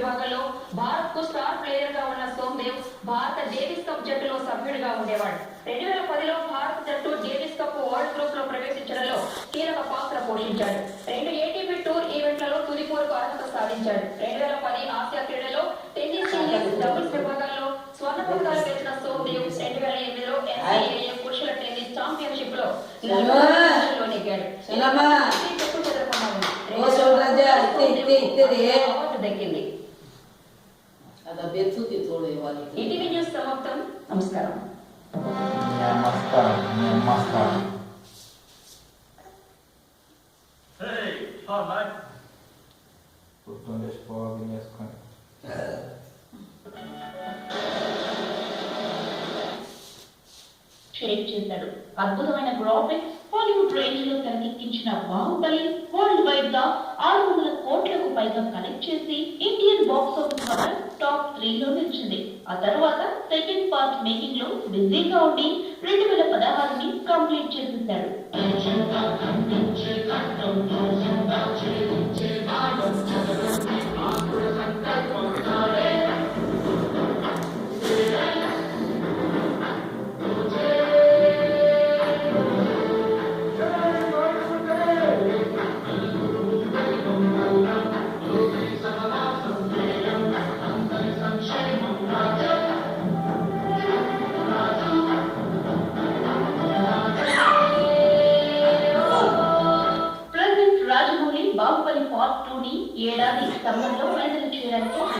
విభాగంలో భారత్ కు star player గా ఉన్న సోమ్దేవ్ భారత డేవిస్ కప్ జట్టులో సభ్యుడిగా ఉండేవాడు. 2010లో భారత జట్టు డేవిస్ కప్ వరల్డ్ గ్రూప్ లో ప్రవేశించడంలో కీలక పాత్ర పోషించాడు. 2 ఏటీపీ టూర్ ఈవెంట్లలో తుది పోరుకు అర్హత సాధించాడు. 2010 ఆసియా క్రీడలో టెన్నిస్ సింగిల్స్ డబుల్స్ విభాగంలో స్వర్ణ పతకాలు గెలిచిన సోమ్దేవ్ 2008లో NCAA పురుషుల టెన్నిస్ ఛాంపియన్షిప్ లో నెగ్గాడు. అవార్డు దక్కింది. ఈటీవీ న్యూస్ సమాప్తం. నమస్కారం. షేర్ చేశాడు. అద్భుతమైన గ్రాఫిక్స్, హాలీవుడ్ రేంజ్ లో తెరకెక్కించిన బాహుబలి వరల్డ్ వైడ్ గా 600 కోట్లకు పైగా కలెక్ట్ చేసి ఇండియన్ బాక్స్ ఆఫీస్ వద్ద టాప్ 3 లో నిలిచింది. ఆ తర్వాత సెకండ్ పార్ట్ మేకింగ్ లో బిజీగా ఉండి 2016ని కంప్లీట్ చేసేశాడు.